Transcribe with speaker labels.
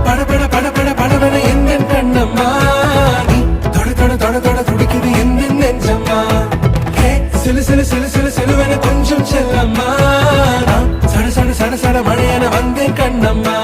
Speaker 1: படபட படபட படபட எந்த கண்ணம்மா நீ தொட தொட தொட தொட துடிக்குது எந்த நெஞ்சம்மா சிலு சிலு சிலு சிலு சிலுவென கொஞ்சம் செல்லம்மா சட சட சட சட மழையென வந்தேன் கண்ணம்மா